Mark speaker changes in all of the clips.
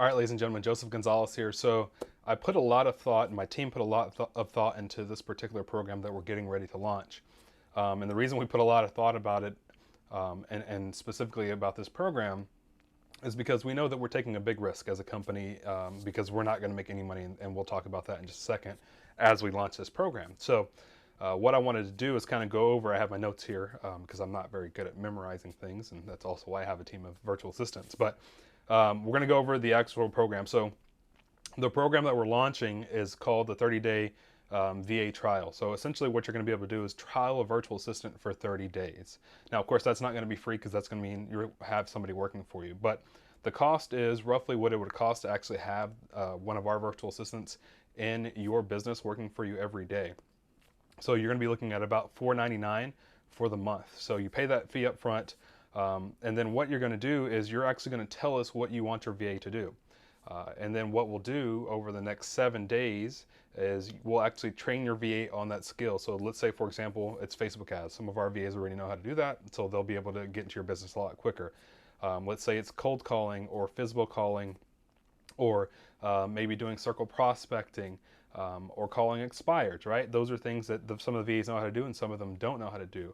Speaker 1: All right, ladies and gentlemen, Joseph Gonzalez here. So I put a lot of thought, and my team put a lot of thought into this particular program that we're getting ready to launch. And the reason we put a lot of thought about it, and specifically about this program, is because we know that we're taking a big risk as a company, because we're not going to make any money, and we'll talk about that in just a second as we launch this program. So what I wanted to do is kind of go over, I have my notes here because I'm not very good at memorizing things, and that's also why I have a team of virtual assistants. But we're going to go over the actual program. So the program that we're launching is called the 30-day VA trial. So essentially what you're going to be able to do is trial a virtual assistant for 30 days. Now, of course, that's not going to be free because that's going to mean you have somebody working for you. But the cost is roughly what it would cost to actually have one of our virtual assistants in your business working for you every day. So you're going to be looking at about $4.99 for the month. So you pay that fee up front, and then what you're going to do is you're actually going to tell us what you want your VA to do. And then what we'll do over the next 7 days is we'll actually train your VA on that skill. So let's say, for example, it's Facebook ads. Some of our VAs already know how to do that, so they'll be able to get into your business a lot quicker. Let's say it's cold calling or physical calling, or maybe doing circle prospecting, or calling expireds, right? Those are things that some of the VAs know how to do and some of them don't know how to do.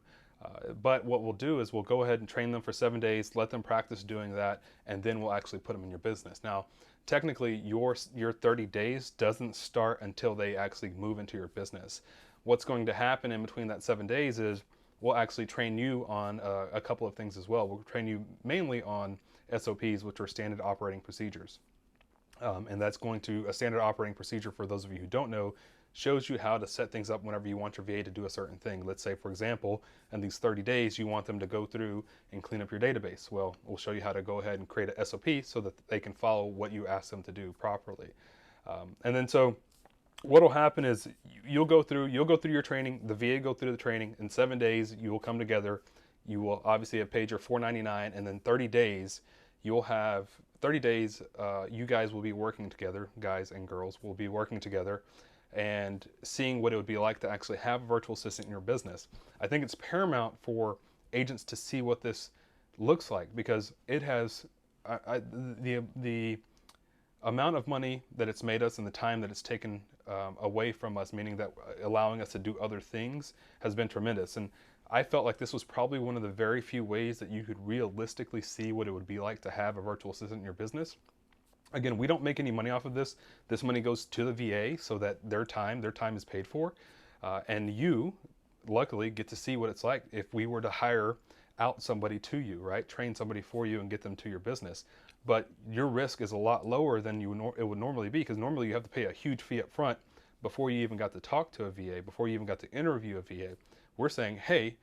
Speaker 1: But what we'll do is we'll go ahead and train them for 7 days, let them practice doing that, and then we'll actually put them in your business. Now, technically, your 30 days doesn't start until they actually move into your business. What's going to happen in between that 7 days is we'll actually train you on a couple of things as well. We'll train you mainly on SOPs, which are standard operating procedures. And that's going to, a standard operating procedure, for those of you who don't know, shows you how to set things up whenever you want your VA to do a certain thing. Let's say, for example, in these 30 days, you want them to go through and clean up your database. Well, we'll show you how to go ahead and create a SOP so that they can follow what you ask them to do properly. And then so what will happen is you'll go through your training, the VA go through the training. In 7 days, you will come together. You will obviously have paid your $4.99, and then 30 days, you'll have 30 days, you guys will be working together, guys and girls will be working together and seeing what it would be like to actually have a virtual assistant in your business. I think it's paramount for agents to see what this looks like, because it has the amount of money that it's made us and the time that it's taken away from us, meaning that allowing us to do other things, has been tremendous. And I felt like this was probably one of the very few ways that you could realistically see what it would be like to have a virtual assistant in your business. Again, we don't make any money off of this. This money goes to the VA so that their time is paid for. And you, luckily, get to see what it's like if we were to hire out somebody to you, right? Train somebody for you and get them to your business. But your risk is a lot lower than it would normally be, because normally you have to pay a huge fee up front before you even got to talk to a VA, before you even got to interview a VA. We're saying, hey,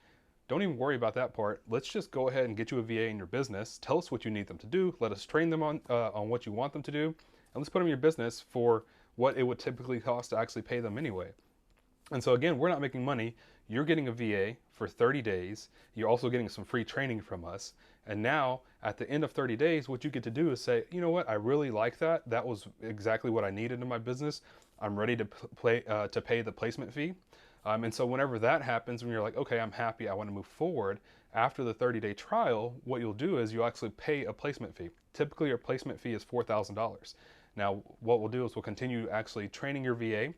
Speaker 1: don't even worry about that part. Let's just go ahead and get you a VA in your business. Tell us what you need them to do. Let us train them on what you want them to do. And let's put them in your business for what it would typically cost to actually pay them anyway. And so again, we're not making money. You're getting a VA for 30 days. You're also getting some free training from us. And now at the end of 30 days, what you get to do is say, you know what, I really like that. That was exactly what I needed in my business. I'm ready to pay the placement fee. And so whenever that happens, when you're like, okay, I'm happy, I want to move forward, after the 30-day trial, what you'll do is you'll actually pay a placement fee. Typically, your placement fee is $4,000. Now, what we'll do is we'll continue actually training your VA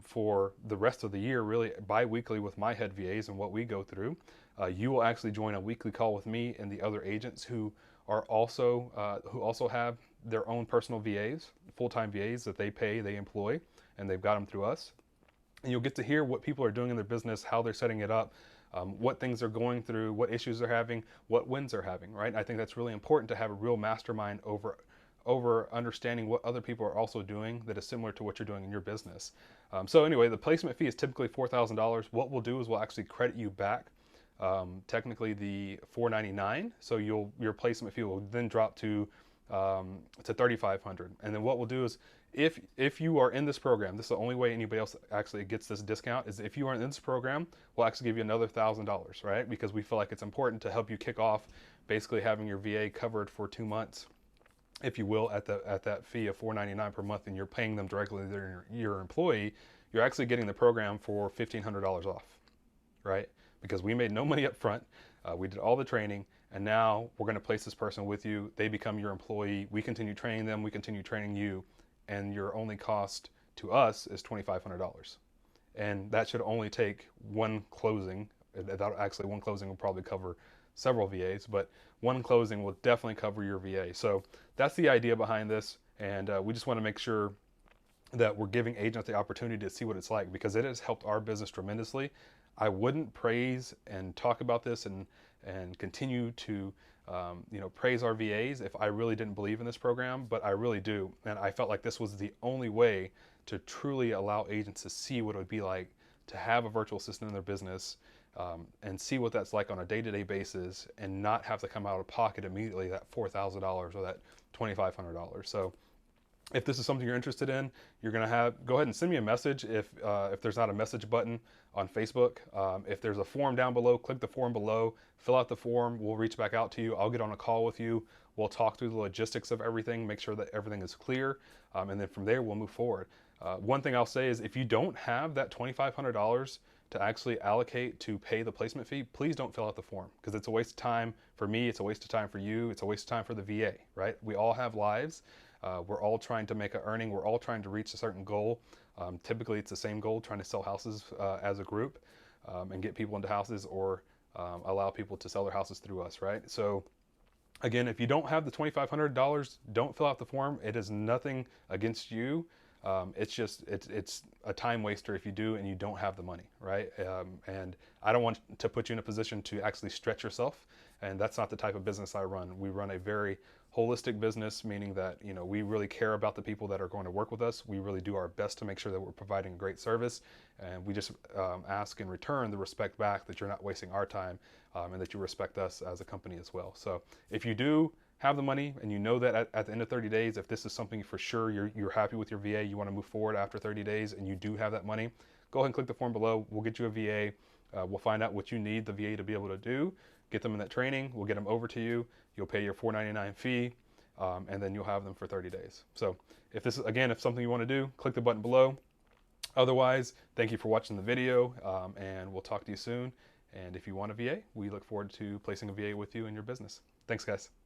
Speaker 1: for the rest of the year, really bi-weekly with my head VAs and what we go through. You will actually join a weekly call with me and the other agents who also have their own personal VAs, full-time VAs that they employ, and they've got them through us. And you'll get to hear what people are doing in their business, how they're setting it up, what things they're going through, what issues they're having, what wins they're having, right? I think that's really important to have a real mastermind over understanding what other people are also doing that is similar to what you're doing in your business. So anyway, the placement fee is typically $4,000. What we'll do is we'll actually credit you back technically the $4.99. So your placement fee will then drop to $3,500. And then what we'll do is if you are in this program, this is the only way anybody else actually gets this discount, is if you are in this program, we'll actually give you another $1,000, right? Because we feel like it's important to help you kick off basically having your VA covered for 2 months, if you will, at that fee of $4.99 per month, and you're paying them directly, they're your employee. You're actually getting the program for $1,500 off, right? Because we made no money up front. We did all the training, and now we're going to place this person with you. They become your employee. We continue training them. We continue training you, and your only cost to us is $2,500. And that should only take one closing. Actually, one closing will probably cover several VAs, but one closing will definitely cover your VA. So that's the idea behind this, and we just want to make sure that we're giving agents the opportunity to see what it's like, because it has helped our business tremendously. I wouldn't praise and talk about this and continue to praise our VAs if I really didn't believe in this program, but I really do. And I felt like this was the only way to truly allow agents to see what it would be like to have a virtual assistant in their business, and see what that's like on a day-to-day basis, and not have to come out of pocket immediately that $4,000 or that $2,500. So if this is something you're interested in, you're going to go ahead and send me a message if there's not a message button on Facebook. If there's a form down below, click the form below, fill out the form. We'll reach back out to you. I'll get on a call with you. We'll talk through the logistics of everything, make sure that everything is clear, and then from there we'll move forward. One thing I'll say is if you don't have that $2,500 to actually allocate to pay the placement fee, please don't fill out the form, because it's a waste of time for me, it's a waste of time for you, it's a waste of time for the VA, right? We all have lives. We're all trying to make an earning. We're all trying to reach a certain goal. Typically, it's the same goal, trying to sell houses as a group, and get people into houses, or allow people to sell their houses through us, right? So again, if you don't have the $2,500, don't fill out the form. It is nothing against you. It's a time waster if you do and you don't have the money, right? And I don't want to put you in a position to actually stretch yourself. And that's not the type of business I run. We run a very holistic business, meaning that we really care about the people that are going to work with us. We really do our best to make sure that we're providing a great service, and we just ask in return the respect back that you're not wasting our time, and that you respect us as a company as well. So if you do have the money, and you know that at the end of 30 days, if this is something for sure you're happy with your VA, you want to move forward after 30 days, and you do have that money, go ahead and click the form below. We'll get you a VA. We'll find out what you need the VA to be able to do, get them in that training. We'll get them over to you. You'll pay your $4.99 fee, and then you'll have them for 30 days. So if this is, again, if something you want to do, click the button below. Otherwise, thank you for watching the video, and we'll talk to you soon. And if you want a VA, we look forward to placing a VA with you in your business. Thanks, guys.